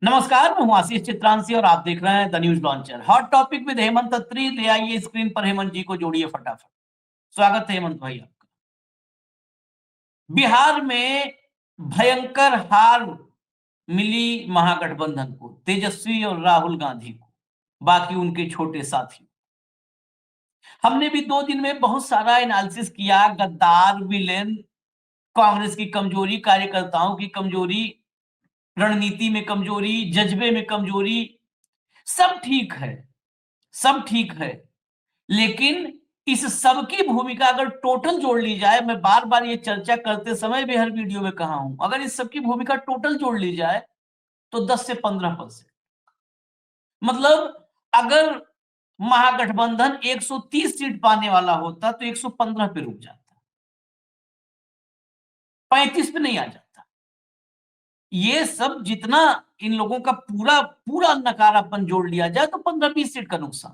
नमस्कार, मैं हूं आशीष चित्रांशी और आप देख रहे हैं the news launcher. Hot topic with Hemant Atri. ले आइए स्क्रीन पर हेमंत जी को, जोड़िए फटाफट। स्वागत है हेमंत भाई आपका। बिहार में भयंकर हार मिली महागठबंधन को, तेजस्वी और राहुल गांधी को, बाकी उनके छोटे साथी। हमने भी 2 दिन में बहुत सारा एनालिसिस किया। गद्दार, विलेन, कांग्रेस की कमजोरी, कार्यकर्ताओं की कमजोरी, रणनीति में कमजोरी, जज्बे में कमजोरी। सब ठीक है, सब ठीक है, लेकिन इस सब की भूमिका अगर टोटल जोड़ ली जाए, मैं बार बार ये चर्चा करते समय भी हर वीडियो में कहा हूं, अगर इस सब की भूमिका टोटल जोड़ ली जाए तो 10 से 15%। मतलब अगर महागठबंधन 130 सीट पाने वाला होता तो 115 पे रुक जाता, 35 पे नहीं आ जाता। ये सब जितना इन लोगों का पूरा पूरा नकारापन जोड़ लिया जाए तो 15-20 सीट का नुकसान।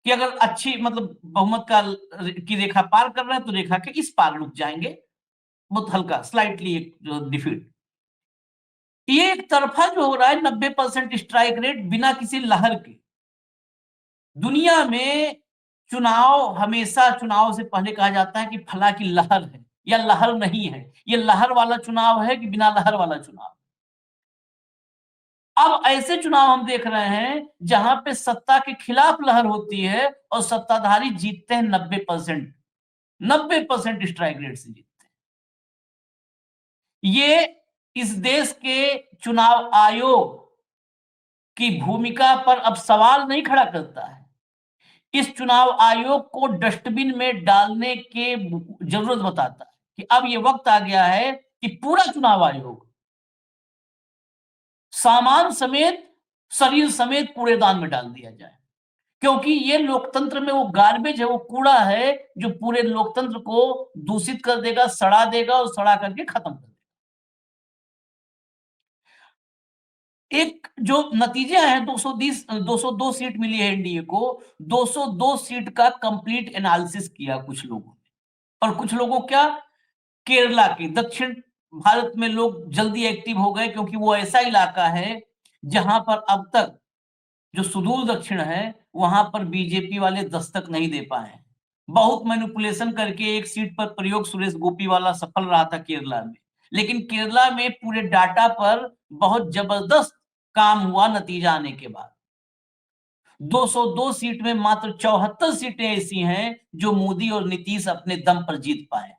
कि अगर अच्छी मतलब बहुमत का की रेखा पार कर रहे हैं तो रेखा के इस पार रुक जाएंगे, बहुत हल्का स्लाइटली एक जो डिफीट। ये एक तरफा जो हो रहा है 90% स्ट्राइक रेट बिना किसी लहर के। दुनिया में चुनाव हमेशा चुनाव से पहले कहा जाता है कि फला की लहर है या लहर नहीं है, ये लहर वाला चुनाव है कि बिना लहर वाला चुनाव। अब ऐसे चुनाव हम देख रहे हैं जहां पे सत्ता के खिलाफ लहर होती है और सत्ताधारी जीतते हैं 90%, 90% स्ट्राइक रेट से जीतते हैं। ये इस देश के चुनाव आयोग की भूमिका पर अब सवाल नहीं खड़ा करता है। इस चुनाव आयोग को डस्टबिन में डालने की जरूरत बताता है कि अब ये वक्त आ गया है कि पूरा चुनाव आयोग सामान समेत, शरीर समेत कूड़ेदान में डाल दिया जाए। क्योंकि ये लोकतंत्र में वो गार्बेज है, वो कूड़ा है जो पूरे लोकतंत्र को दूषित कर देगा, सड़ा देगा और सड़ा करके खत्म कर देगा। एक जो नतीजे हैं, 202 सीट मिली है एनडीए को। 202 सीट का कंप्लीट एनालिसिस किया कुछ लोगों ने, और कुछ लोगों क्या, केरला के दक्षिण भारत में लोग जल्दी एक्टिव हो गए, क्योंकि वो ऐसा इलाका है जहां पर अब तक जो सुदूर दक्षिण है वहां पर बीजेपी वाले दस्तक नहीं दे पाए। बहुत मैनिपुलेशन करके एक सीट पर प्रयोग सुरेश गोपी वाला सफल रहा था केरला में, लेकिन केरला में पूरे डाटा पर बहुत जबरदस्त काम हुआ नतीजा आने के बाद। 202 सीट में मात्र 74 सीटें ऐसी हैं जो मोदी और नीतीश अपने दम पर जीत पाए।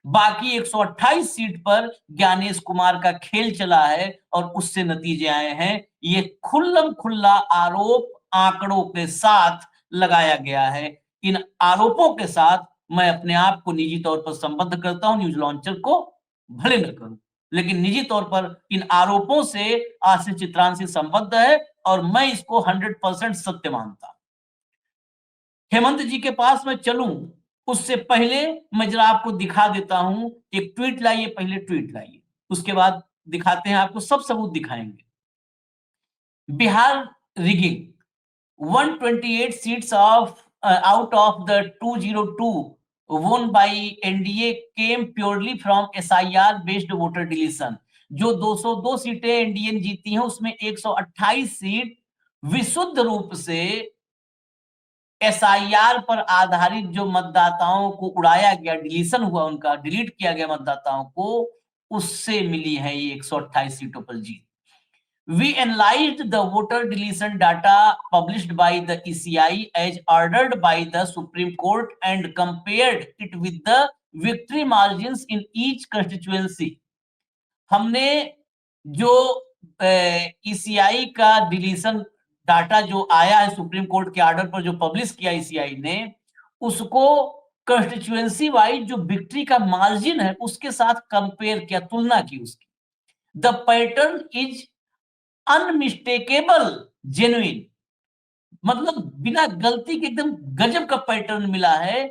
बाकी 128 सीट पर ज्ञानेश कुमार का खेल चला है और उससे नतीजे आए हैं। ये खुल्लम खुल्ला आरोप आंकड़ों के साथ लगाया गया है। इन आरोपों के साथ मैं अपने आप को निजी तौर पर संबद्ध करता हूं, न्यूज लॉन्चर को भले न करूं, लेकिन निजी तौर पर इन आरोपों से आशीष चित्रांशी संबद्ध है और मैं इसको 100% सत्य मानता हूं। हेमंत जी के पास मैं चलूं उससे पहले मैं जरा आपको दिखा देता हूं। एक ट्वीट लाइए, पहले ट्वीट लाइए, उसके बाद दिखाते हैं आपको, सब सबूत दिखाएंगे। Bihar rigging 128 seats of out of the 202 won by NDA came purely from SIR based voter deletion। जो 202 सीटें एनडीए ने जीती हैं उसमें 128 सीट विशुद्ध रूप से एसआईआर पर आधारित जो मतदाताओं को उड़ाया गया, डिलीशन हुआ, उनका डिलीट किया गया मतदाताओं को, उससे मिली है ये 128 सीटों पर जीत। We analyzed the voter deletion data published by the ECI as ordered by the Supreme Court and compared it with the victory margins in each constituency। हमने जो ईसीआई का डिलीशन डाटा जो आया है सुप्रीम कोर्ट के order पर, जो publish किया ईसीआई ने, उसको कंस्टिट्यूएंसी वाइज जो विक्ट्री का मार्जिन है उसके साथ कंपेयर किया, तुलना की उसकी। The pattern is unmistakable genuine, मतलब बिना गलती के एकदम गजब का पैटर्न मिला है।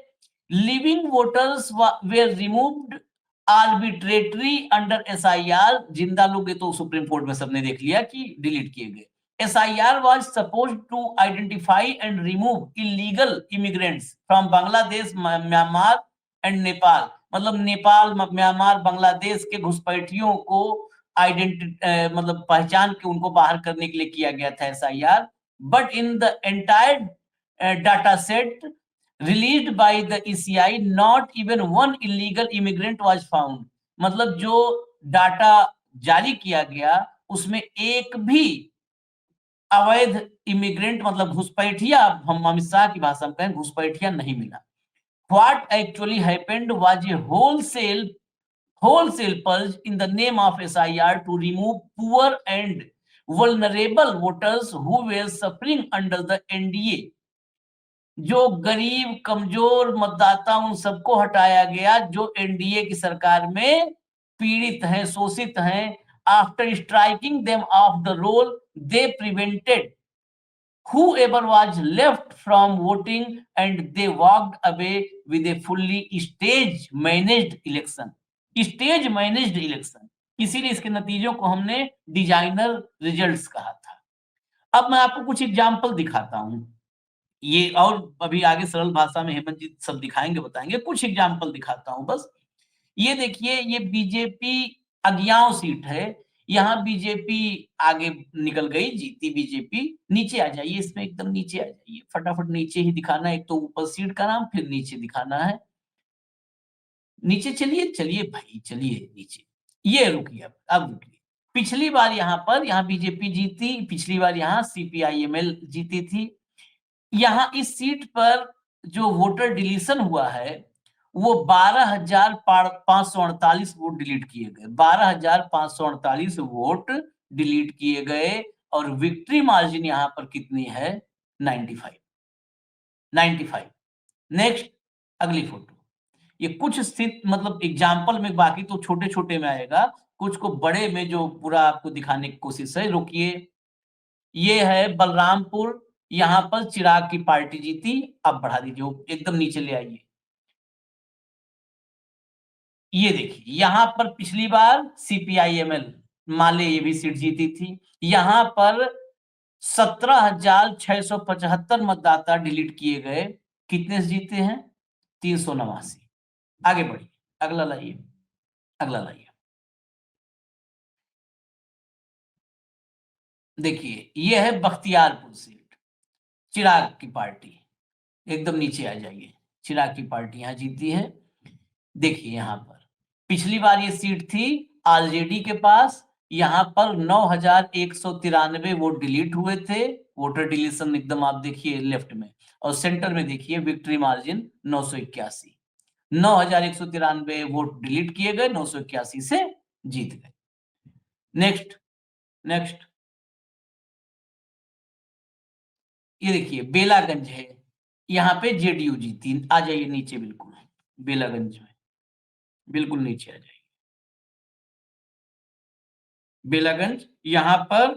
Living voters were removed arbitrarily under SIR. जिंदा लोग तो सुप्रीम कोर्ट में सबने देख लिया कि डिलीट किए गए। SIR was supposed to identify and remove illegal immigrants from Bangladesh, Myanmar and Nepal. मतलब नेपाल, म्यांमार, बांग्लादेश के घुसपैठियों को मतलब पहचान के उनको बाहर करने के लिए किया गया था SIR, but in the entire data set released by the ECI not even one illegal immigrant was found. मतलब जो डाटा जारी किया गया उसमें एक भी अवैध इमिग्रेंट मतलब घुसपैठिया, हम अमित शाह की भाषा में कहें घुसपैठिया नहीं मिला। What actually happened was a wholesale purge in the name of SIR to remove poor and vulnerable voters who were suffering under the NDA। जो गरीब कमजोर मतदाता उन सबको हटाया गया जो एनडीए की सरकार में पीड़ित हैं, शोषित हैं। After striking them off the roll they prevented whoever was left from voting and they walked away with a fully stage managed election। Stage managed election, इसीलिए इसके नतीजों को हमने डिजाइनर रिजल्ट्स कहा था। अब मैं आपको कुछ एग्जांपल दिखाता हूं, ये और अभी आगे सरल भाषा में हेमंत जी सब दिखाएंगे, बताएंगे। कुछ एग्जांपल दिखाता हूं बस। ये देखिए, ये बीजेपी अगियाव सीट है, यहाँ बीजेपी आगे निकल गई, जीती बीजेपी। नीचे आ जाइए, इसमें एकदम नीचे आ जाइए, फटाफट नीचे ही दिखाना है, एक तो ऊपर सीट का नाम फिर नीचे दिखाना है। नीचे चलिए, चलिए भाई चलिए नीचे। ये रुकिए, अब रुकिए। पिछली बार यहाँ बीजेपी जीती, पिछली बार यहाँ सीपीआईएमएल जीती थी। यहाँ इस सीट पर जो वोटर डिलीशन हुआ है वो 12,548 वोट डिलीट किए गए, 12,548 वोट डिलीट किए गए। और विक्ट्री मार्जिन यहाँ पर कितनी है? 95। 95। नेक्स्ट, अगली फोटो। ये कुछ स्थित मतलब एग्जाम्पल में, बाकी तो छोटे छोटे में आएगा, कुछ को बड़े में जो पूरा आपको दिखाने की कोशिश है। रुकिए, ये है बलरामपुर, यहाँ पर चिराग की पार्टी जीती। अब बढ़ा दीजिए, एकदम नीचे ले आइए। ये देखिए, यहाँ पर पिछली बार सीपीआईएमएल माले ये भी सीट जीती थी। यहाँ पर 17,675 मतदाता डिलीट किए गए, कितने से जीते हैं? 389। आगे बढ़िए, अगला लाइए, अगला लाइए। देखिए, ये है बख्तियारपुर सीट, चिराग की पार्टी। एकदम नीचे आ जाइए, चिराग की पार्टी यहाँ जीती है। देखिए यहाँ पर पिछली बार ये सीट थी आरजेडी के पास, यहाँ पर 9,193 वोट डिलीट हुए थे। वोटर डिलीशन एकदम आप देखिए लेफ्ट में, और सेंटर में देखिए विक्ट्री मार्जिन 981। 9,193 वोट डिलीट किए गए, 981 से जीत गए। Next, next. ये देखिए बेलागंज है, यहाँ पे जेडीयू जीती। आ जाइए नीचे, बिल्कुल बेलागंज में, बिल्कुल नीचे आ जाइए। बेलागंज यहाँ पर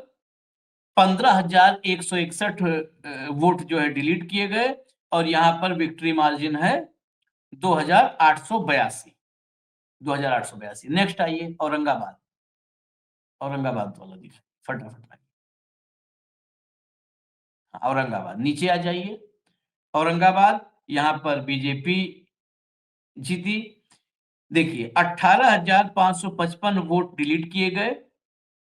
15,161 वोट जो है डिलीट किए गए, और यहाँ पर विक्ट्री मार्जिन है 2,882। 2,882। नेक्स्ट आइए, औरंगाबाद। औरंगाबाद वाला दिखा फटाफट। औरंगाबाद नीचे आ जाइए। औरंगाबाद यहाँ पर बीजेपी जीती। देखिए 18,555 वोट डिलीट किए गए,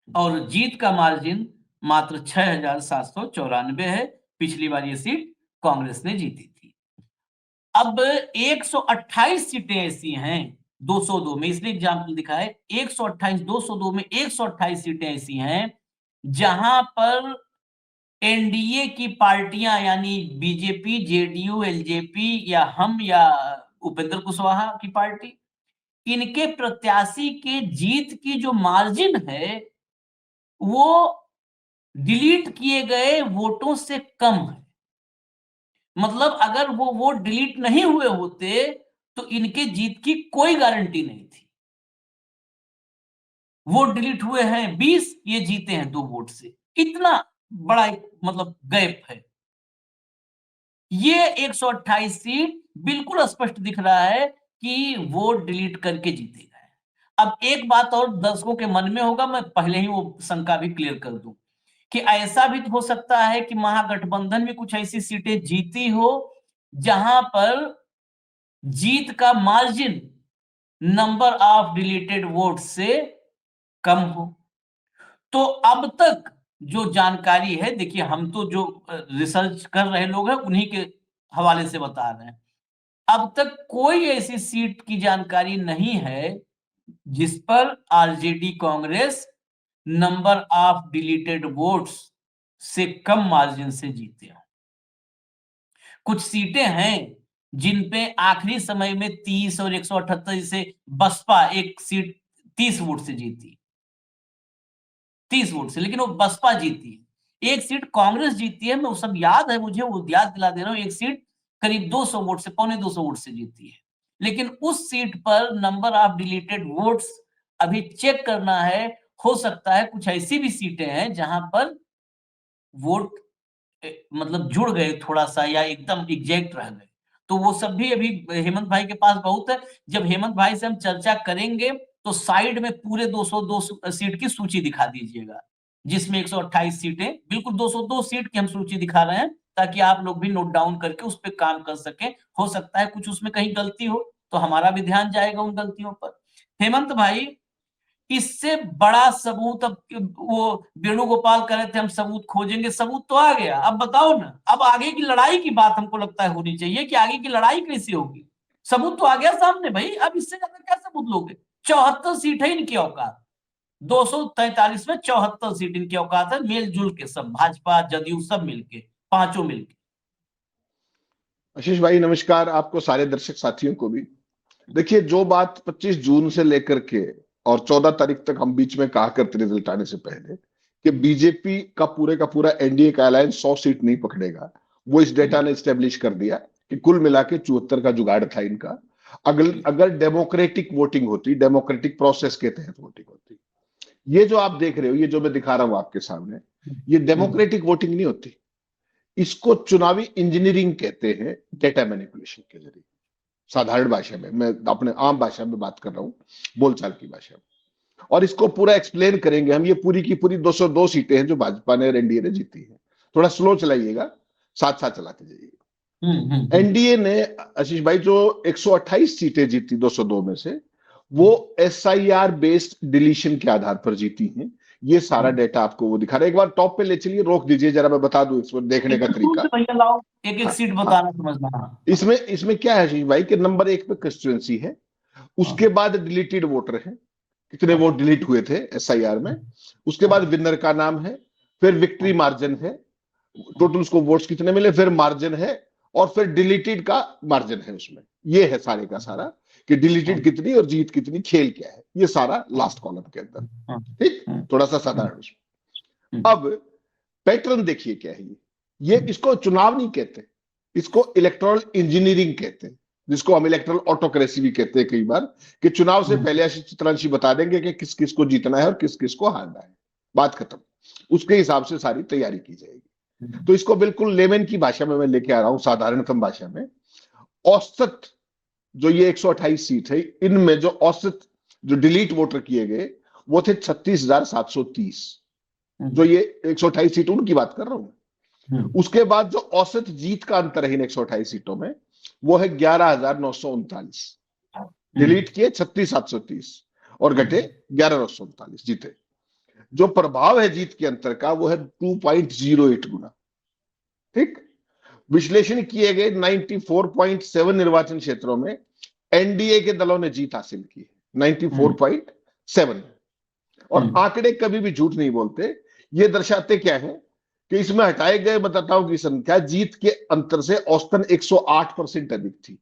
और जीत का मार्जिन मात्र 6,794 है। पिछली बार ये सीट कांग्रेस ने जीती थी। अब 128 सीटें ऐसी हैं 202 में, इसलिए एग्जाम्पल दिखा है 128, 202 में 128 सीटें ऐसी हैं जहां पर एनडीए की पार्टियां यानी बीजेपी, जेडीयू, एलजेपी या हम या उपेंद्र कुशवाहा की पार्टी, इनके प्रत्याशी के जीत की जो मार्जिन है वो डिलीट किए गए वोटों से कम है। मतलब अगर वो वोट डिलीट नहीं हुए होते तो इनके जीत की कोई गारंटी नहीं थी। वोट डिलीट हुए हैं 20, ये जीते हैं 2 वोट से। इतना बड़ा एक मतलब गैप है। ये 128 सीट बिल्कुल स्पष्ट दिख रहा है कि वोट डिलीट करके जीते गए। अब एक बात और दर्शकों के मन में होगा, मैं पहले ही वो शंका भी क्लियर कर दूं कि ऐसा भी हो सकता है कि महागठबंधन में कुछ ऐसी सीटें जीती हो जहां पर जीत का margin number of deleted vote से कम हो। तो अब तक जो जानकारी है, देखिए हम तो जो रिसर्च कर रहे लोग हैं उन्हीं के हवाले से बता रहे हैं। अब तक कोई ऐसी सीट की जानकारी नहीं है जिस पर RJD Congress number of deleted votes से कम मार्जिन से जीते हो। कुछ सीटें हैं जिन पे आखिरी समय में 30 और 178 से बसपा एक सीट 30 वोट से जीती, 30 वोट से, लेकिन वो बसपा जीती है। एक सीट कांग्रेस जीती है, मैं वो सब याद है मुझे, वो याद दिला दे रहा हूँ। एक सीट करीब 200 वोट से, पौने 200 वोट से जीती है। लेकिन उस सीट पर नंबर ऑफ डिलीटेड वोट्स अभी चेक करना है। हो सकता है कुछ ऐसी भी सीटें हैं जहां पर वोट मतलब जुड़ गए थोड़ा-सा या एकदम एग्जैक्ट रह गए। तो वो सब भी अभी हेमंत भाई के पास बहुत है। जब हेमंत भाई से हम चर्चा करेंगे, तो साइड में पूरे 202 सीट की सूची दिखा दीजिएगा, जिसमें 128 सीटें, बिल्कुल 202 सीट की हम सूची दिखा रहे हैं, ताकि आप लोग भी नोट डाउन करके उस पे काम कर सकें। हो सकता है कुछ उसमें कहीं गलती हो, तो हमारा भी ध्यान जाएगा उन गलतियों पर। हेमंत भाई, इससे बड़ा सबूत अब वो वेणुगोपाल कह रहे थे हम सबूत खोजेंगे, सबूत तो आ गया। अब बताओ ना, अब आगे की लड़ाई की बात हमको लगता है होनी चाहिए कि आगे की लड़ाई कैसी होगी। सबूत तो आ गया सामने भाई, अब इससे ज्यादा क्या सबूत लोगे। 74 सीट है इनकी औकात, 243 में 74 सीट इनकी औकात है, मिलजुल के सब, भाजपा जदयू सब मिलके, पांचों मिलके। आशीष भाई नमस्कार, आपको सारे दर्शक साथियों को भी। देखिए, जो बात 25 जून से लेकर के और 14 तारीख तक हम बीच में कहा करते रिजल्ट आने से पहले कि बीजेपी का पूरा एनडीए का अलायंस 100 सीट नहीं पकड़ेगा, वो इस डेटा ने स्टेब्लिश कर दिया कि कुल मिला के 74 का जुगाड़ था इनका। अगर अगर डेमोक्रेटिक वोटिंग होती, डेमोक्रेटिक प्रोसेस के तहत वोटिंग होती, ये जो आप देख रहे हो, ये जो मैं दिखा रहा हूं आपके सामने, ये डेमोक्रेटिक वोटिंग नहीं होती। इसको चुनावी इंजीनियरिंग कहते हैं, डेटा मैनिपुलेशन के जरिए। साधारण भाषा में, मैं अपने आम भाषा में बात कर रहा हूं, बोलचाल की भाषा में। और इसको पूरा एक्सप्लेन करेंगे हम। ये पूरी की पूरी 202 सीटें हैं जो भाजपा ने और एनडीए ने जीती है। थोड़ा स्लो चलाइएगा, साथ साथ चलाते जाइएगा। एनडीए ने, आशीष भाई, जो 128 सीटें जीती 202 में से, वो एसआईआर बेस्ड डिलीशन के आधार पर जीती हैं। ये सारा डेटा आपको वो दिखा रहा है। एक बार टॉप पे ले चलिए, रोक दीजिए जरा, मैं बता दूं इसमें देखने का तरीका। एक एक हाँ, सीट हाँ। बताना, समझना। इसमें इसमें क्या है आशीष भाई कि नंबर 1 पे कंस्टिट्यूएंसी है, उसके बाद डिलीटेड वोटर है, कितने वोट डिलीट हुए थे एसआईआर में, उसके बाद विनर का नाम है, फिर विक्ट्री मार्जिन है, टोटल उसको वोट्स कितने मिले, फिर मार्जिन है, और फिर डिलीटेड का मार्जिन है उसमें। ये है सारे का सारा कि डिलीटेड कितनी और जीत कितनी, खेल क्या है, ये सारा लास्ट कॉलम के अंदर। ठीक, थोड़ा सा साधारण उसमें। अब पैटर्न देखिए क्या है। ये इसको चुनाव नहीं कहते, इसको इलेक्टोरल इंजीनियरिंग कहते हैं, जिसको हम इलेक्टोरल ऑटोक्रेसी भी कहते हैं कई बार, कि चुनाव से पहले चित्रांशी बता देंगे कि किस किस को जीतना है और किस किस को हारना है, बात खत्म। उसके हिसाब से सारी तैयारी की जाएगी। तो इसको बिल्कुल लेमन की भाषा में मैं लेके आ रहा हूं, साधारणतम भाषा में। औसत जो ये 128 सीट है, इनमें जो औसत जो डिलीट वोटर किए गए वो थे 36,730। जो ये 128 सीट उनकी बात कर रहा हूं। उसके बाद जो औसत जीत का अंतर है इन 128 सीटों में, वो है 11,939। डिलीट किए 36,730 और घटे 11,939, जीते। जो प्रभाव है जीत के अंतर का, वो है 2.08 गुना। ठीक, विश्लेषण किए गए 94.7 निर्वाचन क्षेत्रों में एनडीए के दलों ने जीत हासिल की है, 94.7। और आंकड़े कभी भी झूठ नहीं बोलते। ये दर्शाते क्या है कि इसमें हटाए गए मतदाताओं की संख्या जीत के अंतर से औसतन 108% अधिक थी।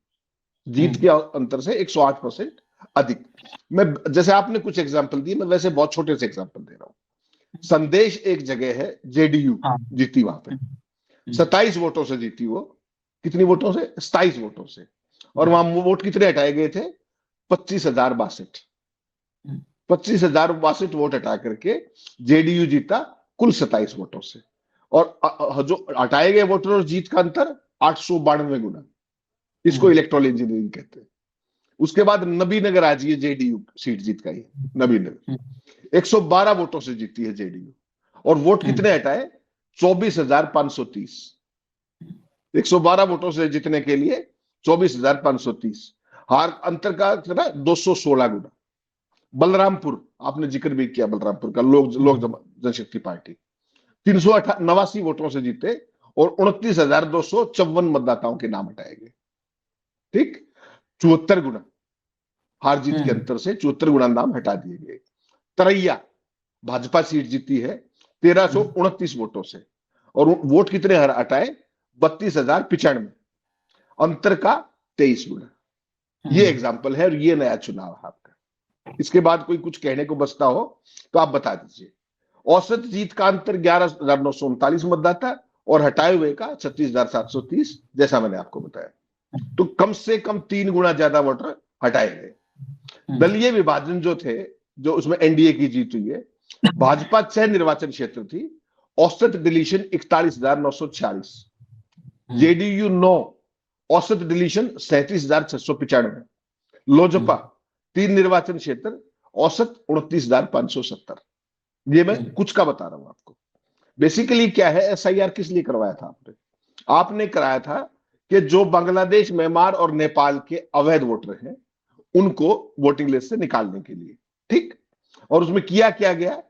जीत के अंतर से 108% अधिक। मैं, जैसे आपने कुछ एग्जांपल दिए, मैं वैसे बहुत छोटे से एग्जांपल दे रहा हूं। संदेश एक जगह है, जेडीयू जीती वहां पे, 27 वोटों से जीती वो। कितनी वोटों से? 27 वोटों से। और वहां वोट कितने हटाए गए थे? 25,062। 25,062 वोट हटा करके जेडीयू जीता कुल 27 वोटों से। और जो हटाए गए वोटर और जीत का अंतर 892 गुना। इसको इलेक्ट्रॉल इंजीनियरिंग कहते हैं। उसके बाद नबीनगर आज ये जेडीयू सीट जीत गई है। नबीनगर 112 वोटों से जीती है जेडीयू, और वोट कितने हटाए? 24,530। 112 वोटों से जीतने के लिए 24,530। हार अंतर का 216 गुना। बलरामपुर आपने जिक्र भी किया बलरामपुर का, लोक जनशक्ति पार्टी 389 वोटों से जीते और 29,254 मतदाताओं के नाम हटाए गए। ठीक, 74 गुना हार जीत के अंतर से 74 गुना नाम हटा दिए गए। तरैया भाजपा सीट जीती है 1329 वोटों से, और वोट कितने हटाए? 32,095, अंतर का 23 गुना। ये एग्जाम्पल है और ये नया चुनाव है आपका। इसके बाद कोई कुछ कहने को बचता हो तो आप बता दीजिए। औसत जीत का अंतर 11,939 मतदाता और हटाए हुए का 36,730, जैसा मैंने आपको बताया। तो कम से कम 3 गुना ज्यादा वोटर हटाए गए। दलीय विभाजन जो थे, जो उसमें एनडीए की जीत हुई है, भाजपा 6 निर्वाचन क्षेत्र थी, औसत डिलीशन 41,946, जेडीयू 9, औसत डिलीशन 37,695, लोजपा 3 निर्वाचन क्षेत्र, औसत 29,570। ये मैं कुछ का बता रहा हूं आपको। बेसिकली क्या है, एसआईआर किस लिए करवाया था आपने? आपने कराया था कि जो बांग्लादेश, म्यांमार और नेपाल के अवैध वोटर हैं उनको वोटिंग लिस्ट से निकालने के लिए। ठीक, और उसमें किया क्या गया?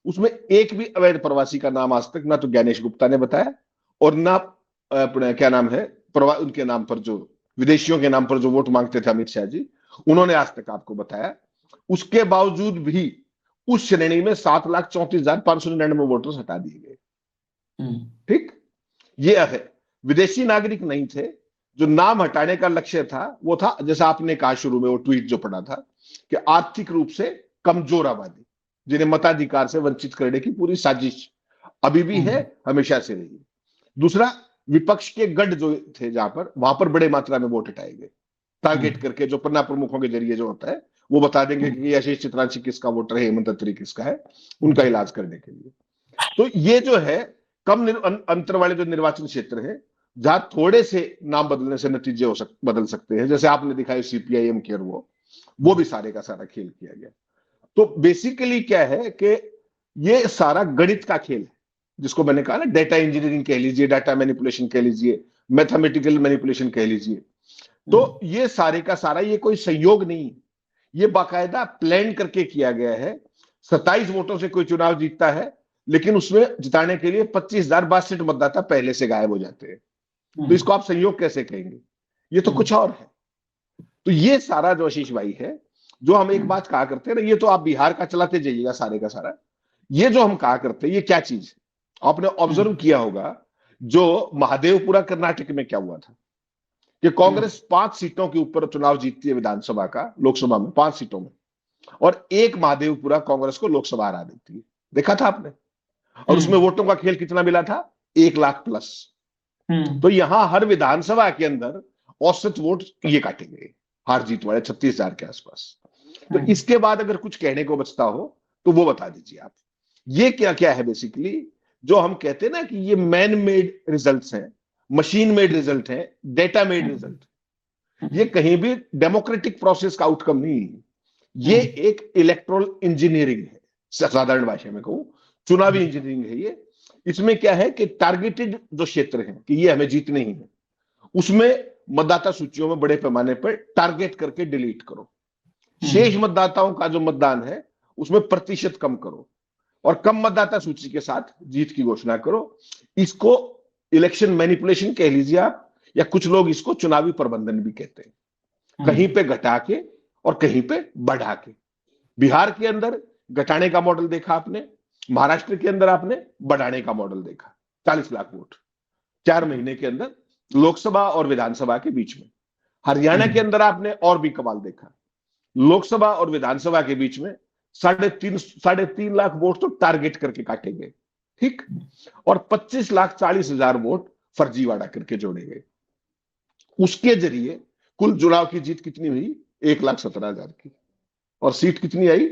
उसमें एक भी अवैध प्रवासी का नाम आज तक ना तो ज्ञानेश गुप्ता ने बताया और ना अपने क्या नाम है उनके नाम पर, जो विदेशियों के नाम पर जो वोट मांगते थे अमित शाह जी, उन्होंने आज तक आपको बताया। उसके बावजूद भी उस श्रेणी में 7,34,599 वोटर्स हटा दिए गए। ठीक, ये है, विदेशी नागरिक नहीं थे। जो नाम हटाने का लक्ष्य था वो था, जैसा आपने कहा शुरू में, वो ट्वीट जो पढ़ा था, कि आर्थिक रूप से कमजोर आबादी जिन्हें मताधिकार से वंचित करने की पूरी साजिश अभी भी है, हमेशा से रही है। दूसरा, विपक्ष के गढ़ जो थे जहां पर, वहां पर बड़े मात्रा में वोट हटाए गए, टारगेट करके। जो पन्ना प्रमुखों के जरिए जो होता है वो बता देंगे कि आशीष चित्रांशी किसका वोटर है, हेमंत अत्री किसका है, उनका इलाज करने के लिए। तो ये जो है कम अंतर वाले जो निर्वाचन क्षेत्र है, जहां थोड़े से नाम बदलने से नतीजे बदल सकते हैं, जैसे आपने दिखाया सीपीआईएम के, और वो भी सारे का सारा खेल किया गया। तो बेसिकली क्या है कि ये सारा गणित का खेल है, जिसको मैंने कहा ना, डेटा इंजीनियरिंग कह लीजिए, डाटा मैनिपुलेशन कह लीजिए, मैथमेटिकल मैनिपुलेशन कह लीजिए। तो ये सारे का सारा, ये कोई संयोग नहीं, ये बाकायदा प्लान करके किया गया है। 27 वोटों से कोई चुनाव जीतता है, लेकिन उसमें जिताने के लिए 25,062 मतदाता पहले से गायब हो जाते हैं। तो इसको आप संयोग कैसे कहेंगे? ये तो कुछ और है। तो ये सारा जो आशीष भाई है, जो हम एक बात कहा करते हैं ना, ये तो आप बिहार का चलाते जाइएगा सारे का सारा, ये जो हम कहा करते हैं, ये क्या चीज है? आपने ऑब्जर्व किया होगा, जो महादेवपुरा कर्नाटक में क्या हुआ था, कि कांग्रेस 5 सीटों के ऊपर चुनाव जीतती है विधानसभा का, लोकसभा में 5 सीटों में, और एक महादेवपुरा कांग्रेस को लोकसभा हरा देती है। देखा था आपने? और उसमें वोटों का खेल कितना मिला था? 1 लाख प्लस। तो यहां हर विधानसभा के अंदर औसत वोट ये काटे गए, हार जीत वाले 36,000 के आसपास। तो इसके बाद अगर कुछ कहने को बचता हो तो वो बता दीजिए आप। ये क्या क्या है बेसिकली, जो हम कहते हैं ना कि ये मैन मेड रिजल्ट्स हैं, मशीन मेड रिजल्ट है, डेटा मेड रिजल्ट। ये कहीं भी डेमोक्रेटिक प्रोसेस का आउटकम नहीं है, ये एक इलेक्ट्रल इंजीनियरिंग है, साधारण भाषा में कहूं चुनावी इंजीनियरिंग है ये। इसमें क्या है कि टारगेटेड जो क्षेत्र है कि ये हमें जीतने ही है, उसमें मतदाता सूचियों में बड़े पैमाने पर टारगेट करके डिलीट करो। शेष मतदाताओं का जो मतदान है उसमें प्रतिशत कम करो, और कम मतदाता सूची के साथ जीत की घोषणा करो। इसको इलेक्शन मैनिपुलेशन कह लीजिए आप, या कुछ लोग इसको चुनावी प्रबंधन भी कहते हैं। कहीं पे घटा के और कहीं पे बढ़ा के। बिहार के अंदर घटाने का मॉडल देखा आपने, महाराष्ट्र के अंदर आपने बढ़ाने का मॉडल देखा। 40 लाख वोट 4 महीने के अंदर लोकसभा और विधानसभा के बीच में। हरियाणा के अंदर आपने और भी कमाल देखा, लोकसभा और विधानसभा के बीच में 3.5 लाख वोट तो टारगेट करके काटे गए। ठीक, और 25,40,000 वोट फर्जीवाड़ा करके जोड़े गए। उसके जरिए कुल चुनाव की जीत कितनी हुई? 1,17,000 की। और सीट कितनी आई?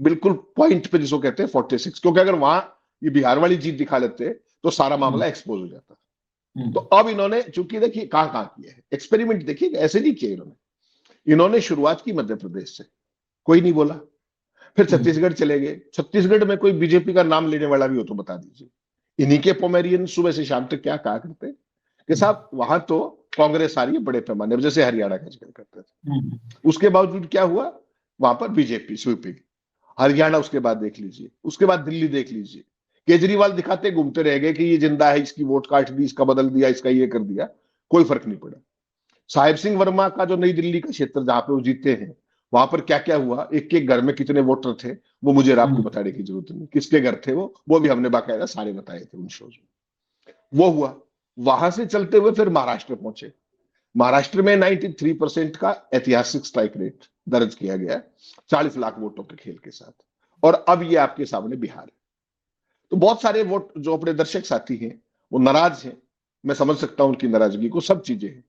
बिल्कुल पॉइंट पे, जिसको कहते हैं 46। क्योंकि अगर वहां ये बिहार वाली जीत दिखा लेते तो सारा मामला एक्सपोज हो जाता। तो अब इन्होंने, चूंकि देखिए कहां किया है एक्सपेरिमेंट, देखिए ऐसे नहीं किया इन्होंने शुरुआत की मध्य प्रदेश से, कोई नहीं बोला। फिर छत्तीसगढ़ चले गए। छत्तीसगढ़ में कोई बीजेपी का नाम लेने वाला भी हो तो बता दीजिए। इन्हीं के पोमेरियन सुबह से शाम तक क्या कहा करते कि साहब वहां तो कांग्रेस आ रही है बड़े पैमाने पर, जैसे हरियाणा का जिक्र करते थे। उसके बावजूद क्या हुआ? वहां पर बीजेपी स्वीपिंग। हरियाणा उसके बाद देख लीजिए, उसके बाद दिल्ली देख लीजिए। केजरीवाल दिखाते घूमते रह गए कि ये जिंदा है, इसकी वोट काट दी, इसका बदल दिया, इसका ये कर दिया, कोई फर्क नहीं पड़ा। साहिब सिंह वर्मा का जो नई दिल्ली का क्षेत्र जहां पे वो जीते हैं, वहां पर क्या क्या हुआ, एक एक घर में कितने वोटर थे, वो मुझे और आपको बताने की जरूरत नहीं, किसके घर थे वो भी हमने बाकायदा सारे बताए थे उन शोज में। वो हुआ। वहां से चलते हुए फिर महाराष्ट्र पहुंचे। महाराष्ट्र में 93% का ऐतिहासिक स्ट्राइक रेट दर्ज किया गया, 40 लाख वोटों के खेल के साथ। और अब ये आपके सामने बिहार है। तो बहुत सारे वोट जो अपने दर्शक साथी हैं वो नाराज हैं, मैं समझ सकता हूं उनकी नाराजगी को, सब चीजें हैं।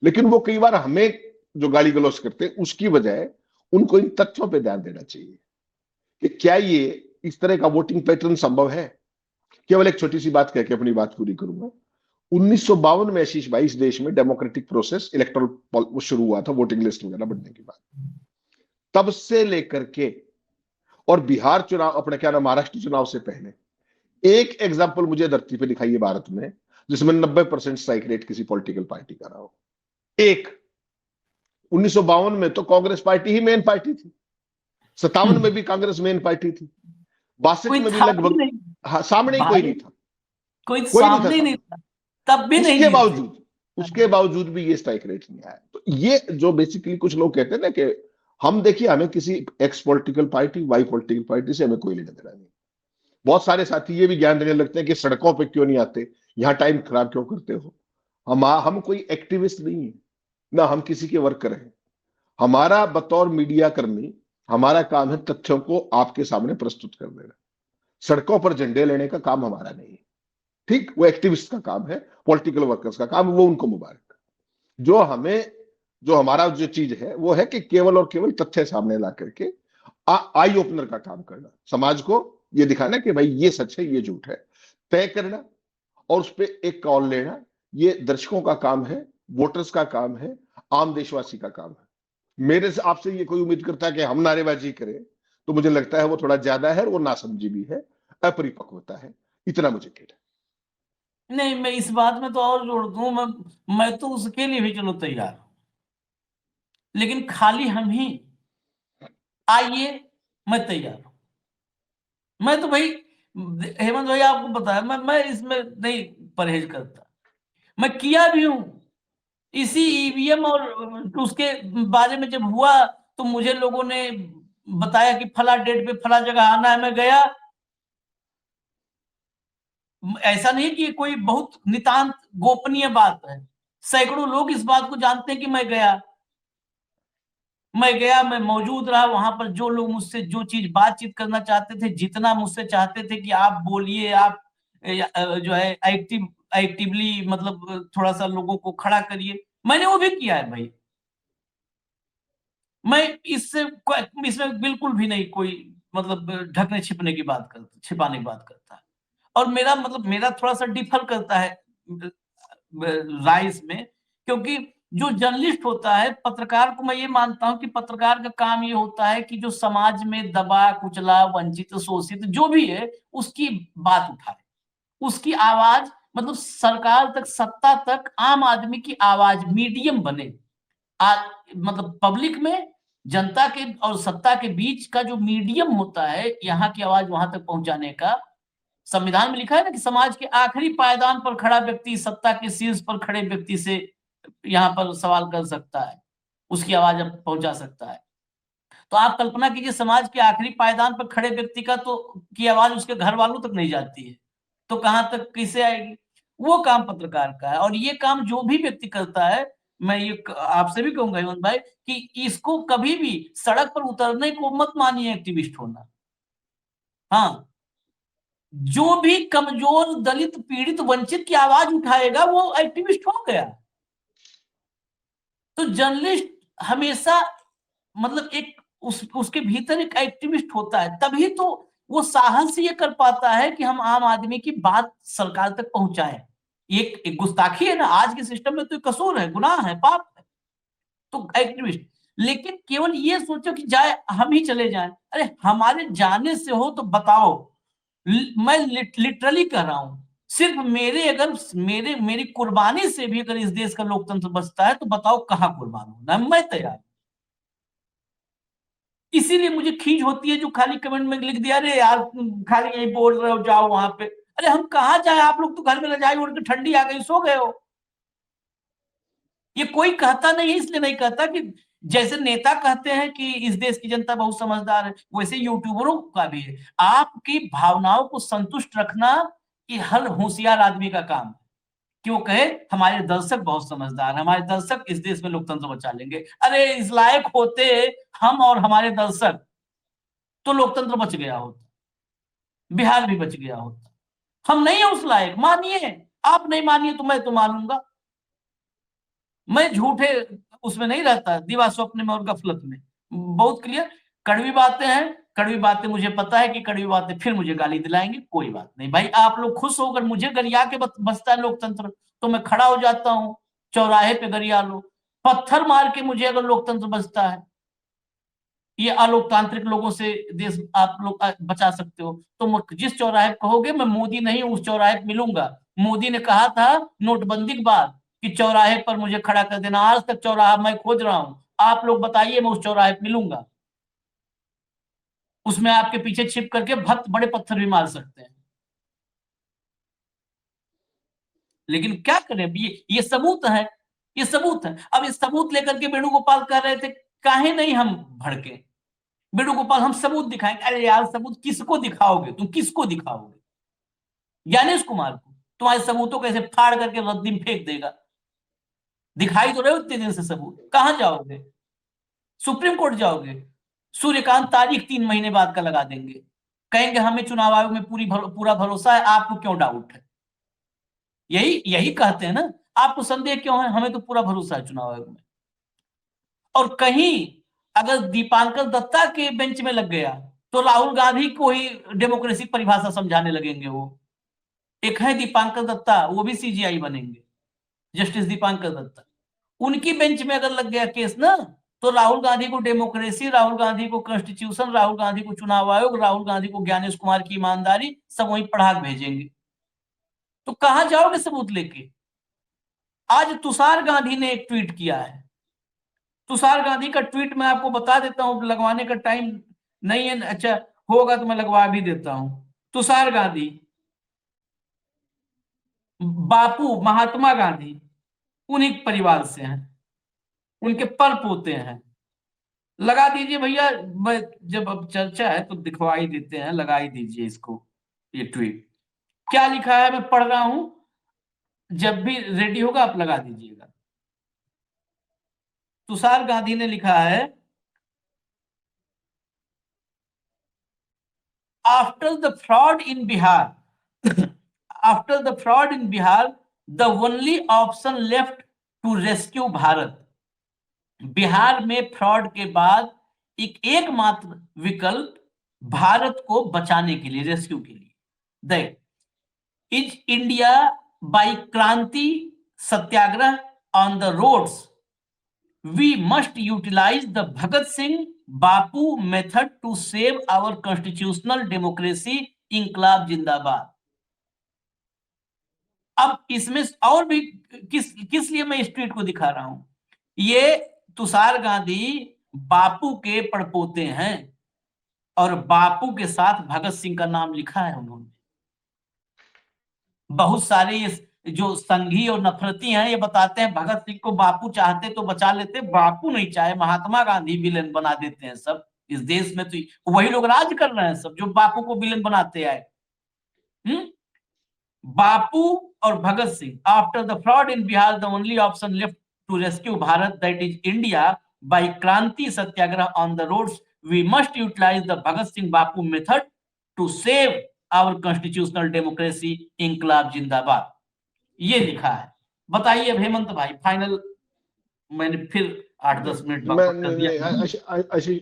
लेकिन वो कई बार हमें जो गाली गलौज करते हैं उसकी बजाय उनको इन तथ्यों पर ध्यान देना चाहिए कि क्या ये इस तरह का वोटिंग पैटर्न संभव है। केवल एक छोटी सी बात कह के अपनी बात पूरी करूंगा। 1952 में आशीष भाई इस देश में डेमोक्रेटिक प्रोसेस इलेक्टोरल शुरू हुआ था, वोटिंग लिस्ट वगैरह बनने के बाद। तब से लेकर के और बिहार चुनाव, अपने क्या नाम, महाराष्ट्र चुनाव से पहले एक एग्जाम्पल मुझे धरती पे दिखाइए भारत में जिसमें 90% स्ट्राइक रेट किसी पॉलिटिकल पार्टी का रहा हो। एक 1952 में तो कांग्रेस पार्टी ही मेन पार्टी थी, 57 में भी कांग्रेस मेन पार्टी थी, 62 कोई में भी था भी लगभग, नहीं हाँ, सामने ही कोई भाई, नहीं था, कोई कोई नहीं था सामने ही नहीं सामने। था, तब भी नहीं उसके जीते। बावजूद उसके बावजूद भी ये स्ट्राइक रेट नहीं आया। तो ये जो बेसिकली कुछ लोग कहते हैं ना कि हम, देखिए, हमें किसी X political party, Y political party से हमें कोई लेना देना नहीं। बहुत सारे साथी ये भी ज्ञान देने लगते हैं कि सड़कों पे क्यों नहीं आते, यहाँ टाइम खराब क्यों करते हो। हम कोई एक्टिविस्ट नहीं है, ना हम किसी के वर्कर हैं। हमारा बतौर मीडिया कर्मी, हमारा काम है तथ्यों को आपके सामने प्रस्तुत कर देना। सड़कों पर झंडे लेने का काम हमारा नहीं है, ठीक, वो एक्टिविस्ट का काम है, पॉलिटिकल वर्कर्स का काम है, वो उनको मुबारक। जो हमें, जो हमारा जो चीज है वो है कि केवल और केवल तथ्य सामने ला करके आई ओपनर का काम करना, समाज को ये दिखाना कि भाई ये सच है, ये झूठ है, तय करना और उस पर एक कॉल लेना। ये दर्शकों का काम है, वोटर्स का काम है, आम देशवासी का काम है। मेरे से आपसे ये कोई उम्मीद करता है कि हम नारेबाजी करें, तो मुझे लगता है वो थोड़ा ज्यादा है और वो नासमझी भी है, अपरिपक्वता है। इतना मुझे कहना है। नहीं, मैं इस बात में तो और जोड़ दूं, मैं तो उसके लिए भी चलो तैयार हूं, लेकिन खाली हम ही आइए, मैं तैयार हूं। मैं तो भाई, हेमंत भाई आपको बताया, मैं इसमें नहीं परहेज करता, मैं किया भी हूं। इसी ईवीएम और उसके बारे में जब हुआ तो मुझे लोगों ने बताया कि फला डेट पे फला जगह आना है, मैं गया। ऐसा नहीं कि कोई बहुत नितांत गोपनीय बात है, सैकड़ों लोग इस बात को जानते हैं कि मैं गया, मैं मौजूद रहा वहां पर। जो लोग मुझसे जो चीज बातचीत करना चाहते थे, जितना मुझसे चाहते थे कि आप बोलिए, आप जो है एक्टिवली, मतलब थोड़ा सा लोगों को खड़ा करिए, मैंने वो भी किया है भाई। मैं इसमें बिल्कुल भी नहीं कोई, मतलब ढकने छिपने की बात करता, छिपाने की बात करता है। और मेरा थोड़ा सा डिफर करता है राय इसमें, क्योंकि जो जर्नलिस्ट होता है, पत्रकार को मैं ये मानता हूं कि पत्रकार का काम ये होता है कि जो समाज में दबा कुचला, वंचित, शोषित जो भी है, उसकी बात उठाए, उसकी आवाज, मतलब सरकार तक, सत्ता तक आम आदमी की आवाज मीडियम बने। मतलब पब्लिक में, जनता के और सत्ता के बीच का जो मीडियम होता है, यहाँ की आवाज वहां तक पहुंचाने का। संविधान में लिखा है ना कि समाज के आखिरी पायदान पर खड़ा व्यक्ति सत्ता के शीर्ष पर खड़े व्यक्ति से यहाँ पर सवाल कर सकता है, उसकी आवाज अब पहुंचा सकता है। तो आप कल्पना कीजिए, समाज के आखिरी पायदान पर खड़े व्यक्ति का तो की आवाज उसके घर वालों तक नहीं जाती है, तो कहां तक किसे आएगी। वो काम पत्रकार का है, और ये काम जो भी व्यक्ति करता है, मैं ये आपसे भी कहूंगा हेमंत भाई, कि इसको कभी भी सड़क पर उतरने को मत मानिए एक्टिविस्ट होना। हाँ, जो भी कमजोर, दलित, पीड़ित, वंचित की आवाज उठाएगा वो एक्टिविस्ट हो गया। तो जर्नलिस्ट हमेशा, मतलब एक उसके भीतर एक एक्टिविस्ट होता है, तभी तो वो साहस ये कर पाता है कि हम आम आदमी की बात सरकार तक पहुंचाएं। एक गुस्ताखी है ना, आज के सिस्टम में तो कसूर है, गुनाह है, पाप है। तो एक्टिविस्ट, लेकिन केवल ये सोचो कि जाए हम ही चले जाएं, अरे हमारे जाने से हो तो बताओ। मैं लिटरली कह रहा हूं, सिर्फ मेरी कुर्बानी से भी अगर इस देश का लोकतंत्र बचता है, तो बताओ कहां कुर्बान होना, मैं तैयार। इसीलिए मुझे खींच होती है जो खाली कमेंट में लिख दिया, अरे यार खाली यही बोल रहे हो, जाओ वहां पे। अरे हम कहाँ जाए, आप लोग तो घर में रजाई ओढ़ के ठंडी आ गई, सो गए हो। ये कोई कहता नहीं है, इसलिए नहीं कहता कि जैसे नेता कहते हैं कि इस देश की जनता बहुत समझदार है, वैसे यूट्यूबरों का भी है। आपकी भावनाओं को संतुष्ट रखना ये हर होशियार आदमी का काम है, कि वो कहे हमारे दर्शक बहुत समझदार हैं, हमारे दर्शक इस देश में लोकतंत्र बचा लेंगे। अरे इस लायक होते हम और हमारे दर्शक, तो लोकतंत्र बच गया होता, बिहार भी बच गया होता। हम नहीं है उस लायक, मानिए। आप नहीं मानिए तो मैं तो मानूंगा। मैं झूठे उसमें नहीं रहता, दिवा स्वप्न में और गफलत में। बहुत क्लियर। कड़वी बातें हैं, कड़वी बातें मुझे पता है कि कड़वी बातें फिर मुझे गाली दिलाएंगे, कोई बात नहीं भाई। आप लोग खुश होकर मुझे गरिया के बचता है लोकतंत्र, तो मैं खड़ा हो जाता हूं, चौराहे पे गरिया लो। पत्थर मार के मुझे अगर लोकतंत्र बचता है, ये अलोकतांत्रिक लोगों से देश आप लोग बचा सकते हो, तो जिस चौराहे कहोगे, मैं मोदी नहीं उस चौराहे पे मिलूंगा। मोदी ने कहा था नोटबंदी के बाद कि चौराहे पर मुझे खड़ा कर देना, आज तक चौराहा मैं खोज रहा हूं, आप लोग बताइए, मैं उस चौराहे पे मिलूंगा। उसमें आपके पीछे छिप करके भक्त बड़े पत्थर भी मार सकते हैं। लेकिन क्या करें, ये सबूत है, ये सबूत है। अब ये सबूत लेकर के वेणुगोपाल कह रहे थे काहे नहीं हम भड़के। वेणुगोपाल हम सबूत दिखाएंगे। अरे यार सबूत किसको दिखाओगे, तुम किसको दिखाओगे? ज्ञानेश कुमार को तुम्हारे सबूतों को ऐसे फाड़ करके रद्दी में फेंक देगा। दिखाई तो रहे हो इतने दिन से सबूत, कहां जाओगे? सुप्रीम कोर्ट जाओगे? सूर्यकांत तारीख 3 महीने बाद का लगा देंगे, कहेंगे हमें चुनाव आयोग में पूरा भरोसा है, आपको क्यों डाउट है? यही यही कहते हैं ना, आपको संदेह क्यों है, हमें तो पूरा भरोसा है चुनाव आयोग में। और कहीं अगर दीपांकर दत्ता के बेंच में लग गया, तो राहुल गांधी को ही डेमोक्रेसी परिभाषा समझाने लगेंगे। वो एक है दीपांकर दत्ता, वो भी सीजीआई बनेंगे, जस्टिस दीपांकर दत्ता। उनकी बेंच में अगर लग गया केस ना, तो राहुल गांधी को डेमोक्रेसी, राहुल गांधी को कॉन्स्टिट्यूशन, राहुल गांधी को चुनाव आयोग, राहुल गांधी को ज्ञानेश कुमार की ईमानदारी, सब वहीं पढ़ा भेजेंगे। तो कहां जाओगे सबूत लेके? आज तुषार गांधी ने एक ट्वीट किया है। तुषार गांधी का ट्वीट मैं आपको बता देता हूं, लगवाने का टाइम नहीं है, अच्छा होगा तो मैं लगवा भी देता हूं। तुषार गांधी, बापू महात्मा गांधी उन्हीं परिवार से हैं, उनके पर पोते हैं। लगा दीजिए भैया, जब अब चर्चा है तो दिखवा ही देते हैं, लगा ही दीजिए इसको। ये ट्वीट क्या लिखा है मैं पढ़ रहा हूं, जब भी रेडी होगा आप लगा दीजिएगा। तुषार गांधी ने लिखा है, after the fraud in Bihar after the fraud in Bihar, the only option left to rescue Bharat. Bihar में फ्रॉड के बाद एकमात्र विकल्प भारत को बचाने के लिए, रेस्क्यू के लिए, that is India by Kranti Satyagraha on the roads. We must utilise the Bhagat Singh Bapu method to save our constitutional democracy, Inquilab Zindabad. अब इसमें और भी किस लिए मैं इस ट्वीट को दिखा रहा हूं, ये तुषार गांधी बापू के पड़पोते हैं, और बापू के साथ भगत सिंह का नाम लिखा है उन्होंने। बहुत सारे ये जो संघी और नफरती हैं, ये बताते हैं भगत सिंह को बापू चाहते तो बचा लेते, बापू नहीं चाहे, महात्मा गांधी विलेन बना देते हैं सब इस देश में। तो वही लोग राज कर रहे हैं सब, जो बापू को विलेन बनाते आए। बापू और Bhagat Singh, after the fraud in Bihar, the only option left to rescue Bharat, that is India by Kranti Satyagraha on the roads. We must utilise the Bhagat Singh Bapu method to save our constitutional democracy, Inquilab Zindabad. ये लिखा है। बताइए अब हेमंत भाई, फाइनल मैंने फिर 8-10 मिनट कर दिया।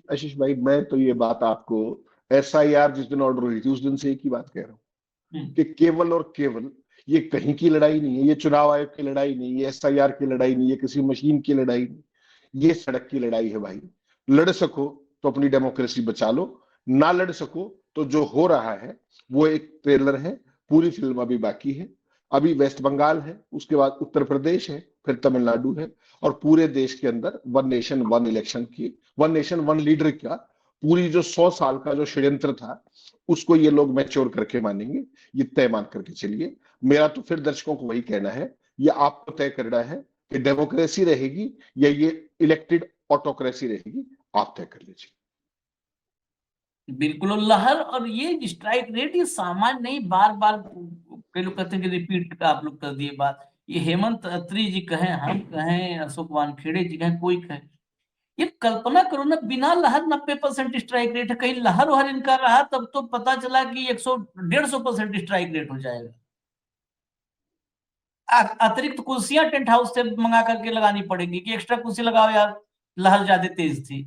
आशीष भाई, मैं तो ये बात आपको एसआईआर जिस दिन ऑर्डर हुई थी उस दिन से एक ही बात कह रहा हूं कि केवल और केवल ये कहीं की लड़ाई नहीं है, ये चुनाव आयोग की लड़ाई नहीं, ये एसआईआर की लड़ाई नहीं, ये किसी मशीन की लड़ाई नहीं, ये सड़क की लड़ाई है भाई। लड़ सको तो अपनी डेमोक्रेसी बचा लो, ना लड़ सको तो जो हो रहा है वो एक ट्रेलर है, पूरी फिल्म अभी बाकी है। अभी वेस्ट बंगाल है, उसके बाद उत्तर प्रदेश है, फिर तमिलनाडु है, और पूरे देश के अंदर वन नेशन वन इलेक्शन की, वन नेशन वन लीडर का पूरी जो 100 साल का जो षड्यंत्र था उसको ये लोग मैच्योर करके मानेंगे, ये तय मान करके चलिए। मेरा तो फिर दर्शकों को वही कहना है, ये आपको तय करना है कि डेमोक्रेसी रहेगी या ये इलेक्टेड ऑटोक्रेसी रहेगी, आप तय कर लीजिए। बिल्कुल। और लहर और ये स्ट्राइक रेट ये सामान्य नहीं, बार बार कई लोग कहते हैं कि रिपीट आप लोग कर दिए बात। ये हेमंत अत्री जी कहें, हम कहें, अशोक वानखेड़े जी कहें, कोई कहे, ये कल्पना करो ना, बिना लहर 90% स्ट्राइक रेट है, कहीं लहर वहर इनका रहा तब तो पता चला कि 100-150% स्ट्राइक रेट हो जाएगा। अतिरिक्त कुर्सियां टेंट हाउस से मंगा करके लगानी पड़ेगी कि एक्स्ट्रा कुर्सी लगाओ यार, लहर ज्यादा तेज थी,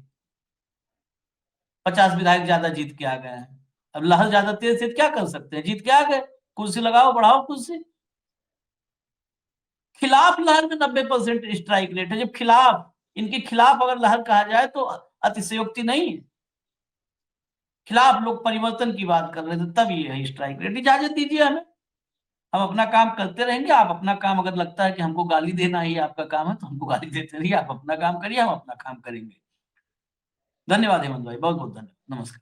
50 विधायक ज्यादा जीत के आ गए हैं। अब लहर ज्यादा तेज थी तो क्या कर सकते हैं, जीत के आ गए, कुर्सी लगाओ, बढ़ाओ कुर्सी। खिलाफ लहर में 90% स्ट्राइक रेट है, जब खिलाफ, इनके खिलाफ अगर लहर कहा जाए तो अतिशयोक्ति नहीं है। खिलाफ लोग परिवर्तन की बात कर रहे थे, तब ये है स्ट्राइक रेट। इजाजत दीजिए हमें, हम अपना काम करते रहेंगे। आप अपना काम, अगर लगता है कि हमको गाली देना ही आपका काम है तो हमको गाली देते रहिए, आप अपना काम करिए, हम अपना काम करेंगे। धन्यवाद हेमंत भाई, बहुत बहुत धन्यवाद, नमस्कार।